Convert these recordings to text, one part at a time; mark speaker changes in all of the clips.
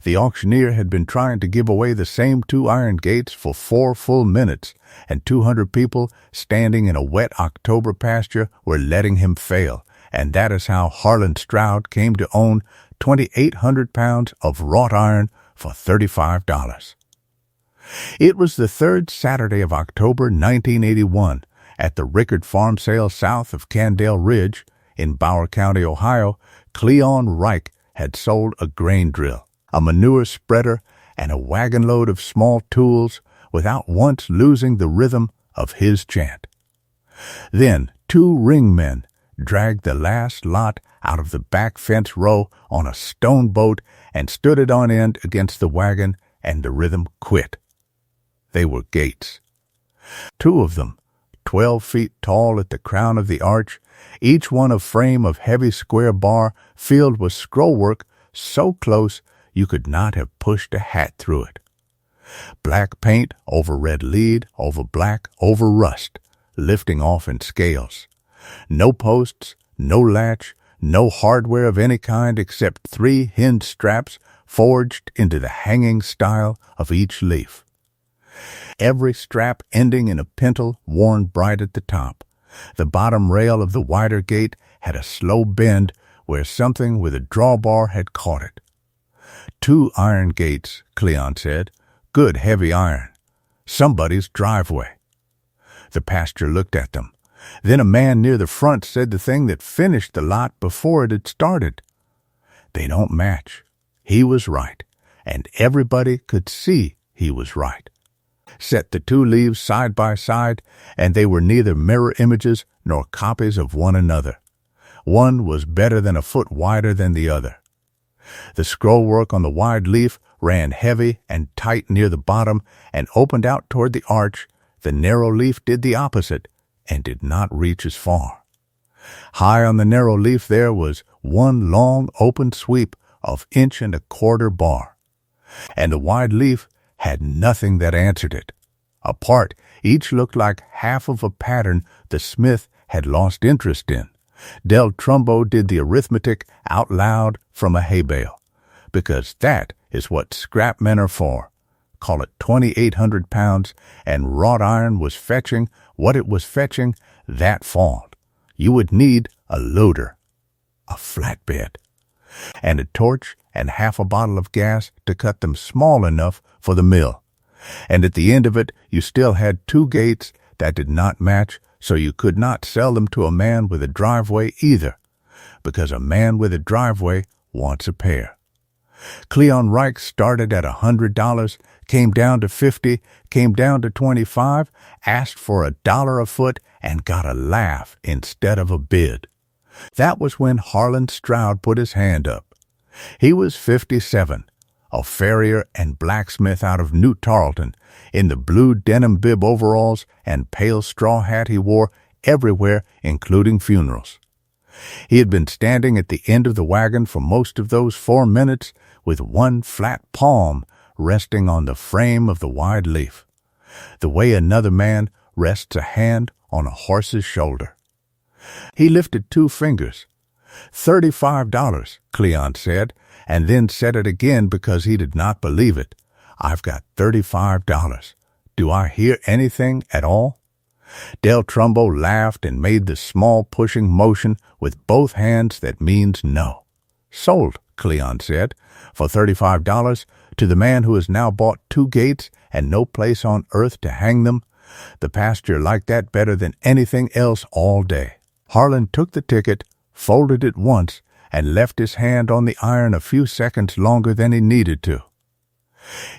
Speaker 1: The auctioneer had been trying to give away the same 2 iron gates for 4 full minutes, and 200 people standing in a wet October pasture were letting him fail, and that is how Harlan Stroud came to own 2,800 pounds of wrought iron for $35. It was the 3rd Saturday of October, 1981, at the Rickard Farm Sale south of Kandel Ridge in Bower County, Ohio. Cleon Reich had sold a grain drill, a manure spreader, and a wagon load of small tools without once losing the rhythm of his chant. Then 2 ringmen dragged the last lot out of the back fence row on a stone boat and stood it on end against the wagon, and the rhythm quit. They were gates. 2 of them, 12 feet tall at the crown of the arch, each one a frame of heavy square bar filled with scrollwork so close you could not have pushed a hat through it. Black paint over red lead, over black, over rust, lifting off in scales. No posts, no latch, no hardware of any kind except 3 hinge straps forged into the hanging style of each leaf. Every strap ending in a pintle worn bright at the top. The bottom rail of the wider gate had a slow bend where something with a drawbar had caught it. 2 iron gates, Cleon said. Good heavy iron. Somebody's driveway. The pastor looked at them. Then a man near the front said the thing that finished the lot before it had started. They don't match. He was right, and everybody could see he was right. Set the 2 leaves side by side, and they were neither mirror images nor copies of one another. One was better than a foot wider than the other. The scrollwork on the wide leaf ran heavy and tight near the bottom and opened out toward the arch. The narrow leaf did the opposite and did not reach as far. High on the narrow leaf there was one long open sweep of 1.25 inch bar, and the wide leaf had nothing that answered it. Apart, each looked like half of a pattern the smith had lost interest in. Del Trumbo did the arithmetic out loud from a hay bale, because that is what scrap men are for. Call it 2,800 pounds, and wrought iron was fetching what it was fetching that fall. You would need a loader, a flatbed, and a torch and half a bottle of gas to cut them small enough for the mill. And at the end of it, you still had 2 gates that did not match, so you could not sell them to a man with a driveway either, because a man with a driveway wants a pair. Cleon Reich started at $100, came down to $50, came down to $25, asked for $1 a foot, and got a laugh instead of a bid. That was when Harlan Stroud put his hand up. He was 57, a farrier and blacksmith out of New Tarleton, in the blue denim bib overalls and pale straw hat he wore everywhere, including funerals. He had been standing at the end of the wagon for most of those 4 minutes with one flat palm resting on the frame of the wide leaf, the way another man rests a hand on a horse's shoulder. He lifted 2 fingers. $35, Cleon said, and then said it again because he did not believe it. I've got $35. Do I hear anything at all? Del Trumbo laughed and made the small pushing motion with both hands that means no. Sold, Cleon said, for $35 to the man who has now bought 2 gates and no place on earth to hang them. The pastor liked that better than anything else all day. Harlan took the ticket, folded it once, and left his hand on the iron a few seconds longer than he needed to.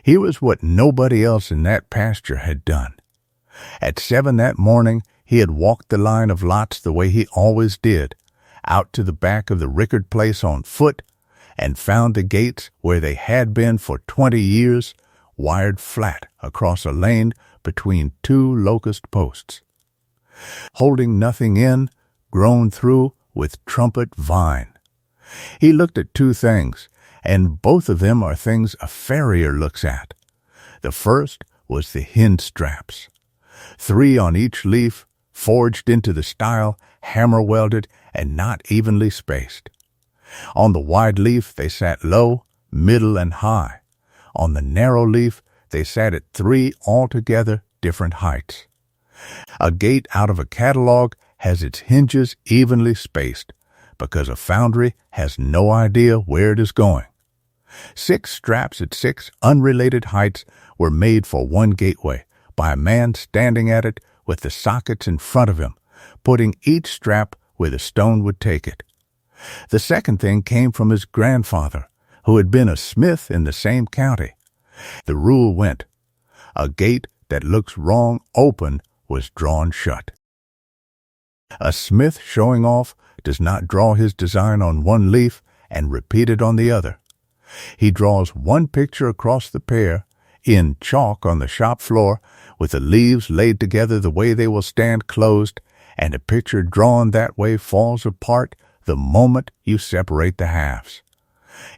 Speaker 1: Here was what nobody else in that pasture had done. At 7 that morning, he had walked the line of lots the way he always did, out to the back of the Rickard place on foot, and found the gates where they had been for 20 years, wired flat across a lane between 2 locust posts. Holding nothing in, grown through with trumpet vine. He looked at 2 things, and both of them are things a farrier looks at. The first was the hinge straps. 3 on each leaf, forged into the style, hammer-welded, and not evenly spaced. On the wide leaf they sat low, middle, and high. On the narrow leaf, they sat at 3 altogether different heights. A gate out of a catalog has its hinges evenly spaced, because a foundry has no idea where it is going. 6 straps at 6 unrelated heights were made for one gateway, by a man standing at it with the sockets in front of him, putting each strap where the stone would take it. The second thing came from his grandfather, who had been a smith in the same county. The rule went, a gate that looks wrong open was drawn shut. A smith showing off does not draw his design on one leaf and repeat it on the other. He draws one picture across the pair, in chalk on the shop floor, with the leaves laid together the way they will stand closed, and a picture drawn that way falls apart the moment you separate the halves.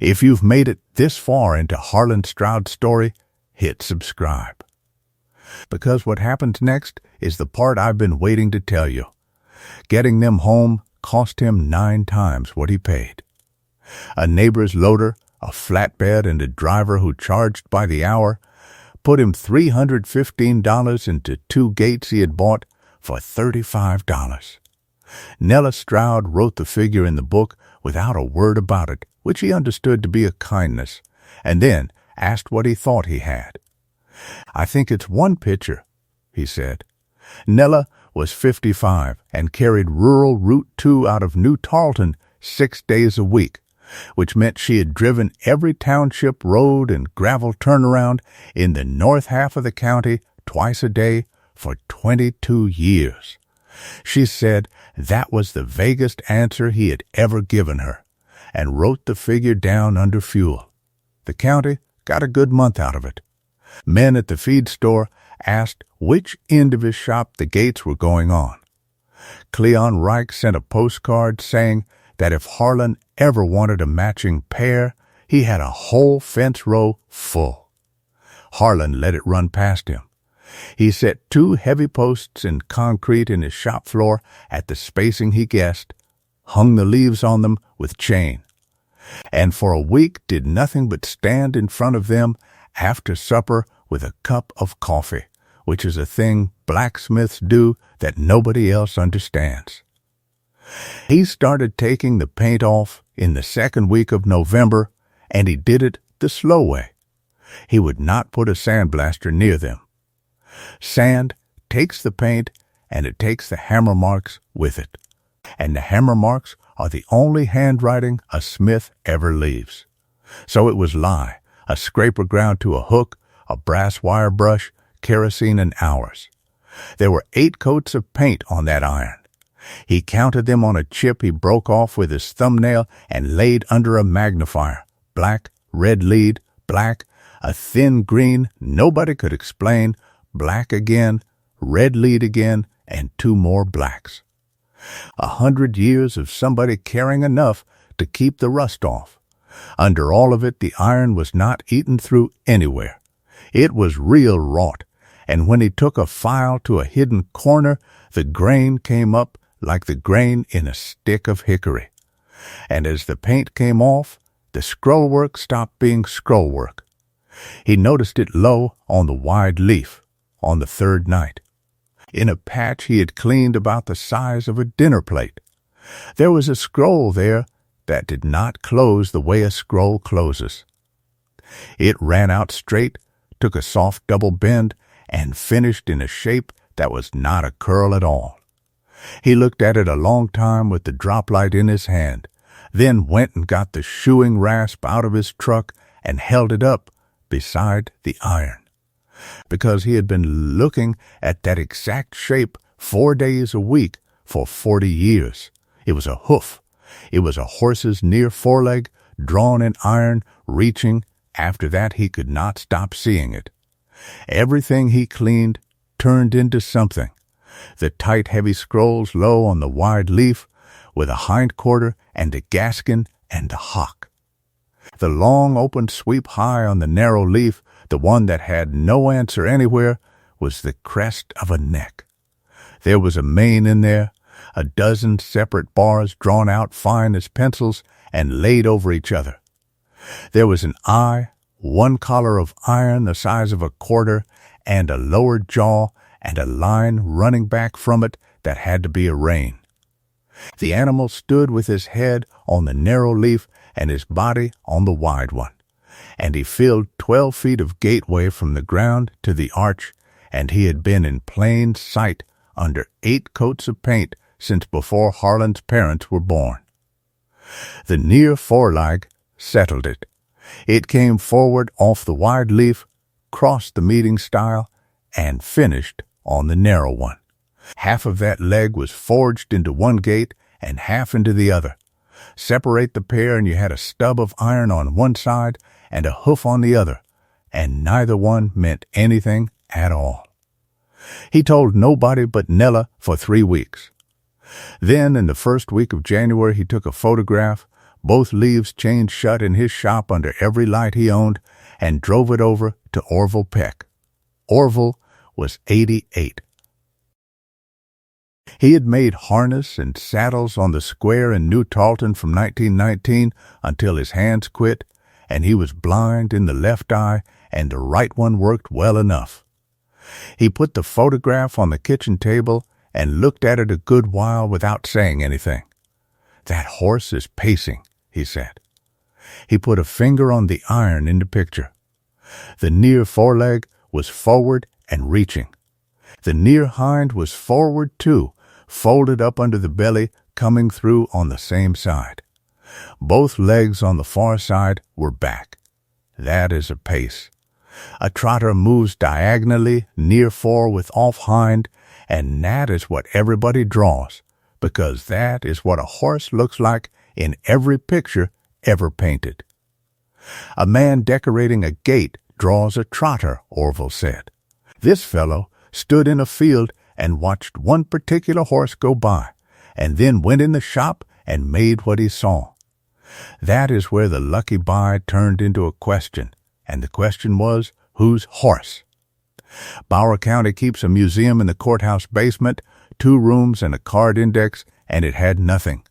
Speaker 1: If you've made it this far into Harlan Stroud's story, hit subscribe. Because what happens next is the part I've been waiting to tell you. Getting them home cost him 9 times what he paid. A neighbor's loader, a flatbed, and a driver who charged by the hour put him $315 into 2 gates he had bought for $35. Nella Stroud wrote the figure in the book without a word about it, which he understood to be a kindness, and then asked what he thought he had. "I think it's 1 picture," he said. Nella was 55 and carried rural Route 2 out of New Tarleton 6 days a week, which meant she had driven every township road and gravel turnaround in the north half of the county twice a day for 22 years. She said that was the vaguest answer he had ever given her, and wrote the figure down under fuel. The county got a good month out of it. Men at the feed store asked which end of his shop the gates were going on. Cleon Reich sent a postcard saying that if Harlan ever wanted a matching pair, he had a whole fence row full. Harlan let it run past him. He set 2 heavy posts in concrete in his shop floor at the spacing he guessed, hung the leaves on them with chain, and for a week did nothing but stand in front of them after supper with a cup of coffee, which is a thing blacksmiths do that nobody else understands. He started taking the paint off in the 2nd week of November, and he did it the slow way. He would not put a sandblaster near them. Sand takes the paint, and it takes the hammer marks with it. And the hammer marks are the only handwriting a smith ever leaves. So it was lye, a scraper ground to a hook, a brass wire brush, kerosene, and hours. There were 8 coats of paint on that iron. He counted them on a chip he broke off with his thumbnail and laid under a magnifier. Black, red lead, black, a thin green nobody could explain, black again, red lead again, and 2 more blacks. 100 years of somebody caring enough to keep the rust off. Under all of it, the iron was not eaten through anywhere. It was real wrought, and when he took a file to a hidden corner, the grain came up like the grain in a stick of hickory. And as the paint came off, the scrollwork stopped being scrollwork. He noticed it low on the wide leaf on the 3rd night, in a patch he had cleaned about the size of a dinner plate. There was a scroll there that did not close the way a scroll closes. It ran out straight, took a soft double bend, and finished in a shape that was not a curl at all. He looked at it a long time with the droplight in his hand, then went and got the shoeing rasp out of his truck and held it up beside the iron. Because he had been looking at that exact shape 4 days a week for 40 years. It was a hoof. It was a horse's near foreleg, drawn in iron, reaching. After that he could not stop seeing it. Everything he cleaned turned into something. The tight, heavy scrolls low on the wide leaf, with a hind quarter and a gaskin and a hock. The long, open sweep high on the narrow leaf, the one that had no answer anywhere, was the crest of a neck. There was a mane in there, a dozen separate bars drawn out fine as pencils and laid over each other. There was an eye, one collar of iron the size of a quarter, and a lower jaw, and a line running back from it that had to be a rein. The animal stood with his head on the narrow leaf and his body on the wide one, and he filled 12 feet of gateway from the ground to the arch, and he had been in plain sight under 8 coats of paint since before Harlan's parents were born. The near foreleg settled it. It came forward off the wide leaf, crossed the meeting stile, and finished on the narrow one. Half of that leg was forged into one gate and half into the other. Separate the pair and you had a stub of iron on one side and a hoof on the other, and neither one meant anything at all. He told nobody but Nella for 3 weeks. Then, in the first week of January, he took a photograph, both leaves chained shut in his shop under every light he owned, and drove it over to Orville Peck. Orville was 88. He had made harness and saddles on the square in New Tarleton from 1919 until his hands quit, and he was blind in the left eye, and the right one worked well enough. He put the photograph on the kitchen table and looked at it a good while without saying anything. "That horse is pacing," he said. He put a finger on the iron in the picture. The near foreleg was forward and reaching. The near hind was forward too, folded up under the belly, coming through on the same side. Both legs on the far side were back. That is a pace. A trotter moves diagonally, near fore with off hind, and that is what everybody draws, because that is what a horse looks like in every picture ever painted. A man decorating a gate draws a trotter, Orville said. This fellow stood in a field and watched one particular horse go by, and then went in the shop and made what he saw. That is where the lucky buy turned into a question, and the question was, whose horse? Bower County keeps a museum in the courthouse basement, 2 rooms and a card index, and it had nothing.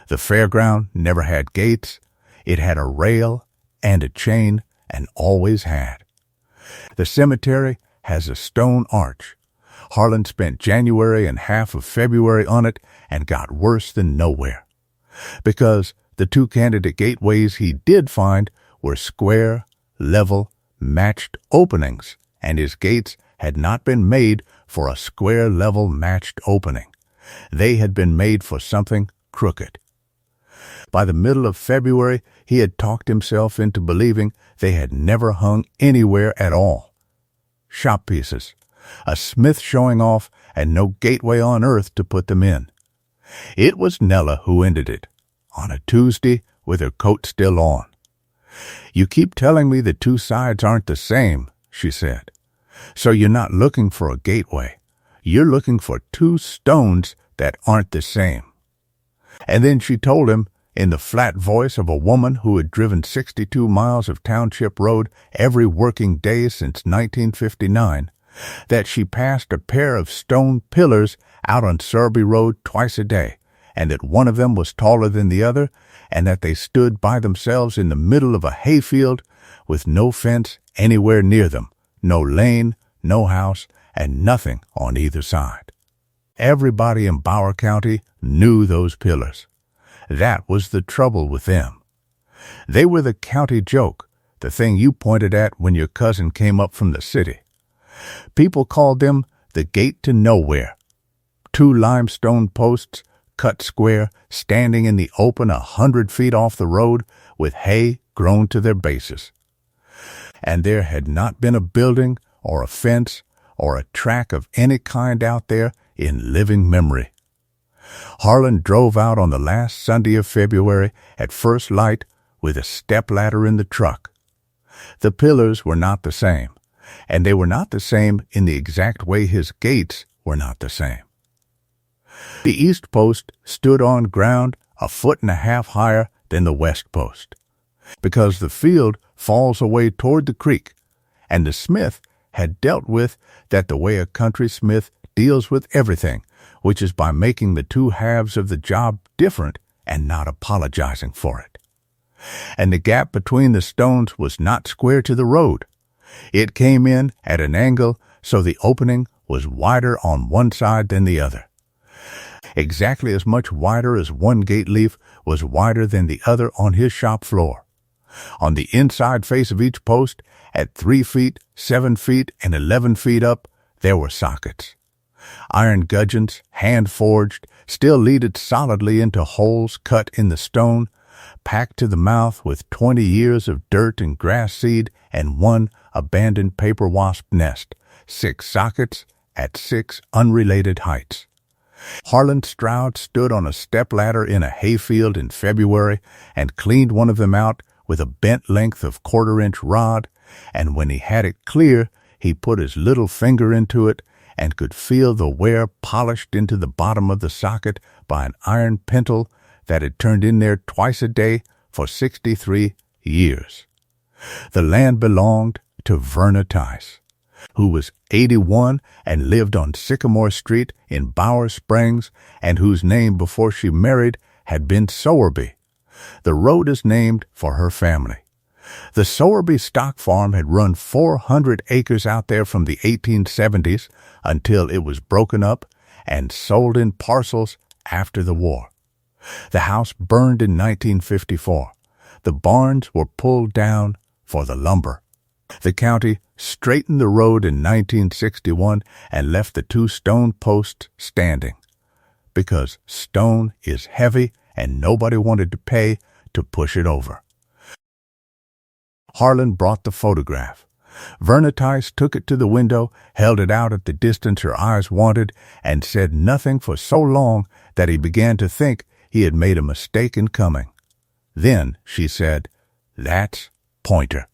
Speaker 1: The fairground never had gates. It had a rail and a chain, and always had. The cemetery has a stone arch. Harlan spent January and half of February on it and got worse than nowhere, because the 2 candidate gateways he did find were square, level, matched openings, and his gates had not been made for a square, level, matched opening. They had been made for something crooked. By the middle of February, he had talked himself into believing they had never hung anywhere at all. Shop pieces, a smith showing off, and no gateway on earth to put them in. It was Nella who ended it, on a Tuesday with her coat still on. "You keep telling me the 2 sides aren't the same," she said. "So you're not looking for a gateway. You're looking for 2 stones that aren't the same." And then she told him, in the flat voice of a woman who had driven 62 miles of township road every working day since 1959, that she passed a pair of stone pillars out on Surrey Road twice a day, and that one of them was taller than the other, and that they stood by themselves in the middle of a hayfield with no fence anywhere near them, no lane, no house, and nothing on either side. Everybody in Bower County knew those pillars. That was the trouble with them. They were the county joke, the thing you pointed at when your cousin came up from the city. People called them the gate to nowhere. 2 limestone posts, cut square, standing in the open 100 feet off the road, with hay grown to their bases. And there had not been a building or a fence or a track of any kind out there in living memory. Harlan drove out on the last Sunday of February at first light with a stepladder in the truck. The pillars were not the same, and they were not the same in the exact way his gates were not the same. The east post stood on ground 1.5 feet higher than the west post, because the field falls away toward the creek, and the smith had dealt with that the way a country smith deals with everything, which is by making the 2 halves of the job different and not apologizing for it. And the gap between the stones was not square to the road. It came in at an angle, so the opening was wider on one side than the other. Exactly as much wider as one gate leaf was wider than the other on his shop floor. On the inside face of each post, at 3 feet, 7 feet, and 11 feet up, there were sockets. Iron gudgeons, hand-forged, still leaded solidly into holes cut in the stone, packed to the mouth with 20 years of dirt and grass seed and one abandoned paper wasp nest, 6 sockets at 6 unrelated heights. Harlan Stroud stood on a stepladder in a hayfield in February and cleaned one of them out with a bent length of 1/4-inch rod, and when he had it clear, he put his little finger into it and could feel the wear polished into the bottom of the socket by an iron pintle that had turned in there twice a day for 63 years. The land belonged to Verna Tice, who was 81 and lived on Sycamore Street in Bower Springs, and whose name before she married had been Sowerby. The road is named for her family. The Sowerby stock farm had run 400 acres out there from the 1870s until it was broken up and sold in parcels after the war. The house burned in 1954. The barns were pulled down for the lumber. The county straightened the road in 1961 and left the 2 stone posts standing, because stone is heavy and nobody wanted to pay to push it over. Harlan brought the photograph. Verna Tice took it to the window, held it out at the distance her eyes wanted, and said nothing for so long that he began to think he had made a mistake in coming. Then she said, "That's Pointer."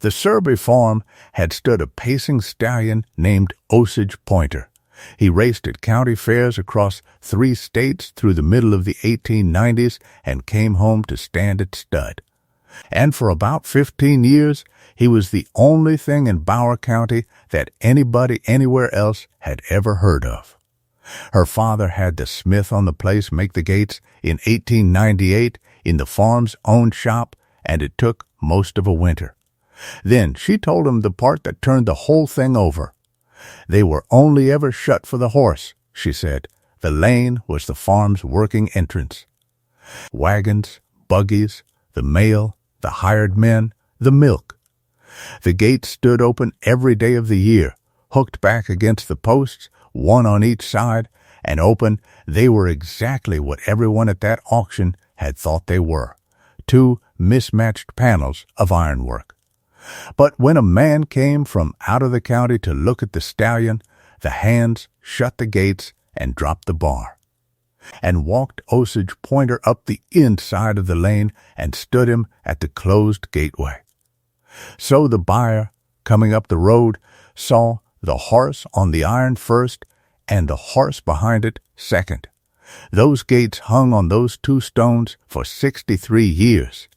Speaker 1: The Sowerby farm had stood a pacing stallion named Osage Pointer. He raced at county fairs across 3 states through the middle of the 1890s and came home to stand at stud. And for about 15 years, he was the only thing in Bower County that anybody anywhere else had ever heard of. Her father had the smith on the place make the gates in 1898 in the farm's own shop, and it took most of a winter. Then she told him the part that turned the whole thing over. They were only ever shut for the horse, she said. The lane was the farm's working entrance. Wagons, buggies, the mail, the hired men, the milk. The gates stood open every day of the year, hooked back against the posts, one on each side, and open. They were exactly what everyone at that auction had thought they were, 2 mismatched panels of ironwork. But when a man came from out of the county to look at the stallion, the hands shut the gates and dropped the bar, and walked Osage Pointer up the inside of the lane and stood him at the closed gateway. So the buyer, coming up the road, saw the horse on the iron first and the horse behind it second. Those gates hung on those 2 stones for 63 years,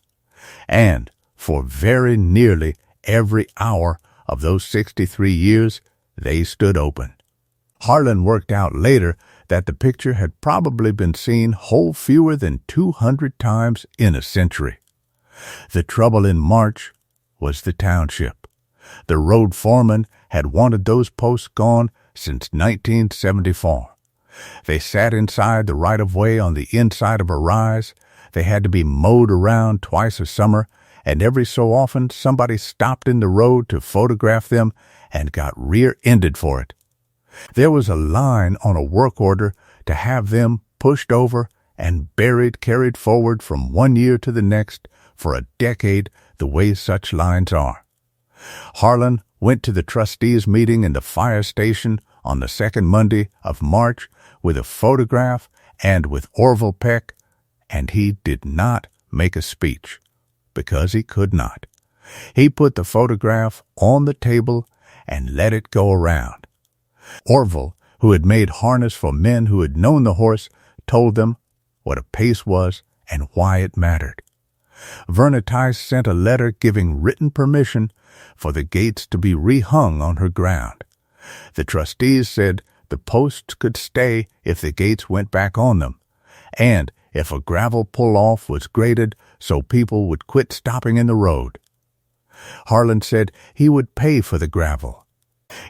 Speaker 1: and for very nearly every hour of those 63 years, they stood open. Harlan worked out later that the picture had probably been seen whole fewer than 200 times in a century. The trouble in March was the township. The road foreman had wanted those posts gone since 1974. They sat inside the right-of-way on the inside of a rise. They had to be mowed around twice a summer, and every so often somebody stopped in the road to photograph them and got rear-ended for it. There was a line on a work order to have them pushed over and carried forward from one year to the next for a decade, the way such lines are. Harlan went to the trustees' meeting in the fire station on the second Monday of March with a photograph and with Orville Peck, and he did not make a speech, because he could not. He put the photograph on the table and let it go around. Orville, who had made harness for men who had known the horse, told them what a pace was and why it mattered. Verna Tice sent a letter giving written permission for the gates to be rehung on her ground. The trustees said the posts could stay if the gates went back on them, and if a gravel pull-off was graded so people would quit stopping in the road. Harlan said he would pay for the gravel.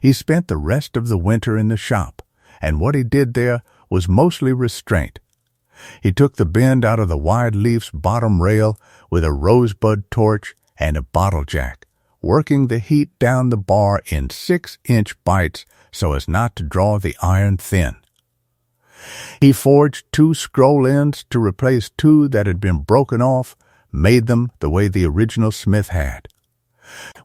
Speaker 1: He spent the rest of the winter in the shop, and what he did there was mostly restraint. He took the bend out of the wide leaf's bottom rail with a rosebud torch and a bottle jack, working the heat down the bar in 6-inch bites so as not to draw the iron thin. He forged 2 scroll ends to replace 2 that had been broken off, made them the way the original smith had,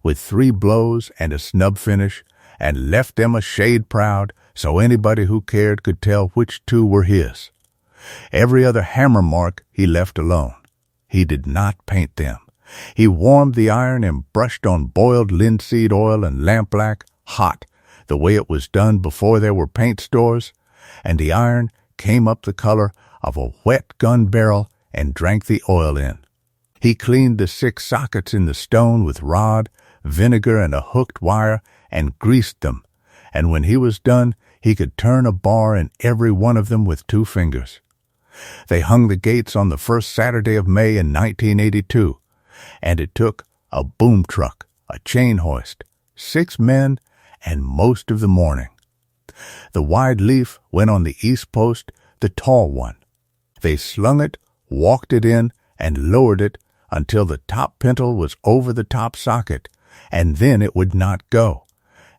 Speaker 1: with 3 blows and a snub finish, and left them a shade proud so anybody who cared could tell which 2 were his. Every other hammer mark he left alone. He did not paint them. He warmed the iron and brushed on boiled linseed oil and lampblack hot, the way it was done before there were paint stores, and the iron came up the color of a wet gun barrel and drank the oil in. He cleaned the 6 sockets in the stone with rod, vinegar, and a hooked wire, and greased them, and when he was done, he could turn a bar in every one of them with 2 fingers. They hung the gates on the first Saturday of May in 1982, and it took a boom truck, a chain hoist, 6 men, and most of the morning. The wide leaf went on the east post, the tall one. They slung it, walked it in, and lowered it until the top pintle was over the top socket, and then it would not go,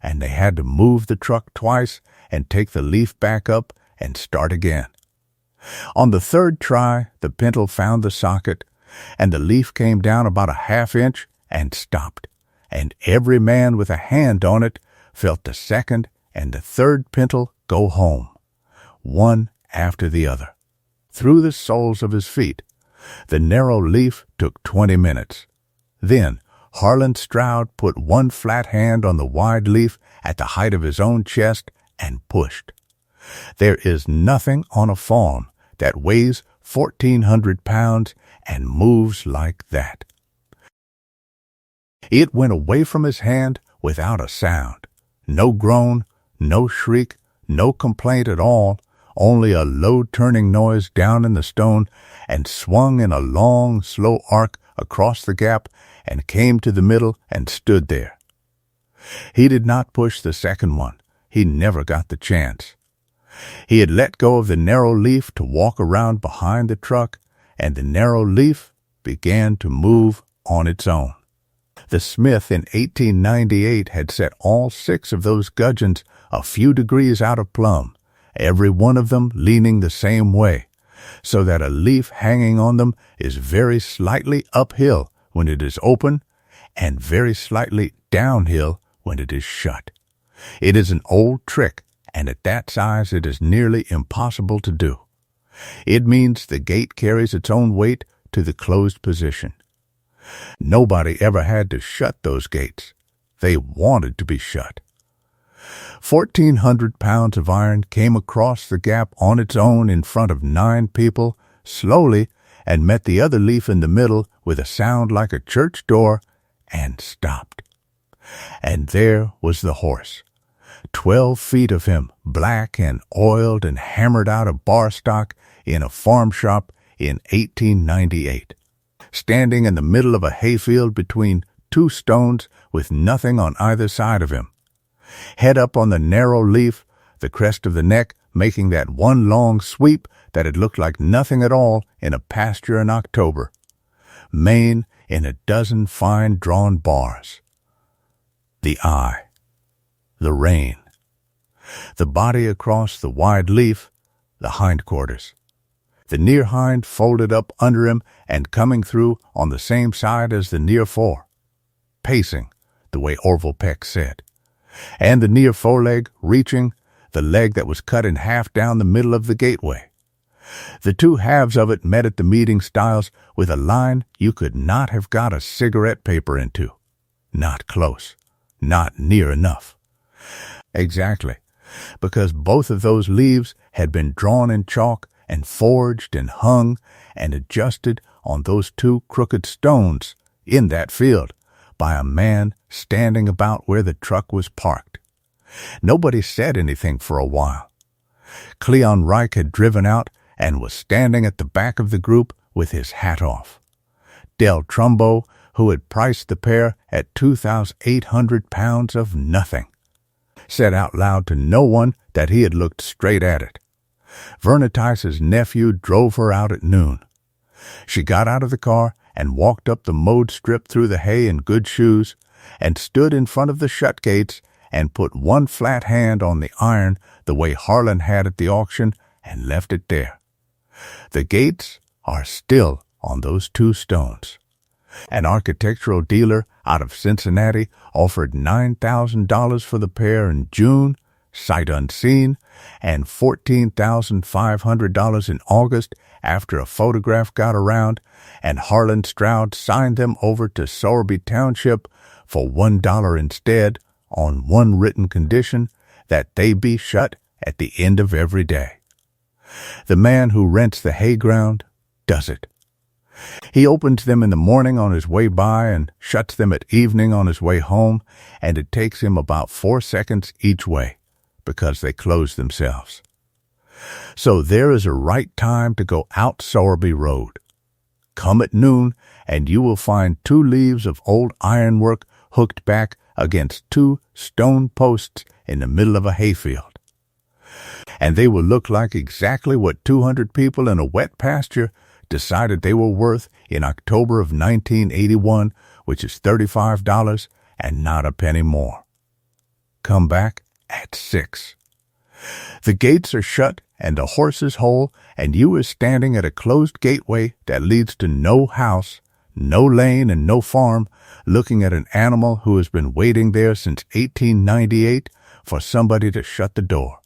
Speaker 1: and they had to move the truck twice and take the leaf back up and start again. On the 3rd try, the pintle found the socket, and the leaf came down about a 1/2 inch and stopped, and every man with a hand on it felt the 2nd and the 3rd pintle go home, one after the other, through the soles of his feet. The narrow leaf took 20 minutes. Then Harlan Stroud put one flat hand on the wide leaf at the height of his own chest and pushed. There is nothing on a farm that weighs 1,400 pounds and moves like that. It went away from his hand without a sound. No groan, no shriek, no complaint at all, only a low turning noise down in the stone, and swung in a long, slow arc across the gap and came to the middle and stood there. He did not push the 2nd one. He never got the chance. He had let go of the narrow leaf to walk around behind the truck, and the narrow leaf began to move on its own. The smith in 1898 had set all 6 of those gudgeons a few degrees out of plumb, every one of them leaning the same way, so that a leaf hanging on them is very slightly uphill when it is open and very slightly downhill when it is shut. It is an old trick, and at that size it is nearly impossible to do. It means the gate carries its own weight to the closed position. Nobody ever had to shut those gates. They wanted to be shut. 1,400 pounds of iron came across the gap on its own in front of 9 people, slowly, and met the other leaf in the middle with a sound like a church door, and stopped. And there was the horse. 12 feet of him, black and oiled and hammered out of bar stock in a farm shop in 1898, standing in the middle of a hayfield between 2 stones with nothing on either side of him. Head up on the narrow leaf, the crest of the neck making that one long sweep that had looked like nothing at all in a pasture in October. Mane in a dozen fine drawn bars. The eye. The rein. The body across the wide leaf, the hindquarters. The near hind folded up under him and coming through on the same side as the near fore. Pacing, the way Orville Peck said. And the near foreleg reaching, the leg that was cut in half down the middle of the gateway. The 2 halves of it met at the meeting stiles with a line you could not have got a cigarette paper into. Not close. Not near enough. Exactly, because both of those leaves had been drawn in chalk and forged and hung and adjusted on those 2 crooked stones in that field by a man standing about where the truck was parked. Nobody said anything for a while. Cleon Reich had driven out and was standing at the back of the group with his hat off. Del Trumbo, who had priced the pair at 2,800 pounds of nothing, said out loud to no one that he had looked straight at it. Vernitice's nephew drove her out at noon. She got out of the car and walked up the mowed strip through the hay in good shoes and stood in front of the shut gates and put one flat hand on the iron the way Harlan had at the auction and left it there. The gates are still on those two stones. An architectural dealer out of Cincinnati offered $9,000 for the pair in June, sight unseen, and $14,500 in August after a photograph got around, and Harlan Stroud signed them over to Sowerby Township for $1 instead on one written condition, that they be shut at the end of every day. The man who rents the hay ground does it. He opens them in the morning on his way by and shuts them at evening on his way home, and it takes him about 4 seconds each way, because they close themselves. So there is a right time to go out Sowerby Road. Come at noon, and you will find 2 leaves of old ironwork hooked back against 2 stone posts in the middle of a hayfield. And they will look like exactly what 200 people in a wet pasture decided they were worth in October of 1981, which is $35 and not a penny more. Come back at 6. The gates are shut and the horses whole, and you are standing at a closed gateway that leads to no house, no lane, and no farm, looking at an animal who has been waiting there since 1898 for somebody to shut the door.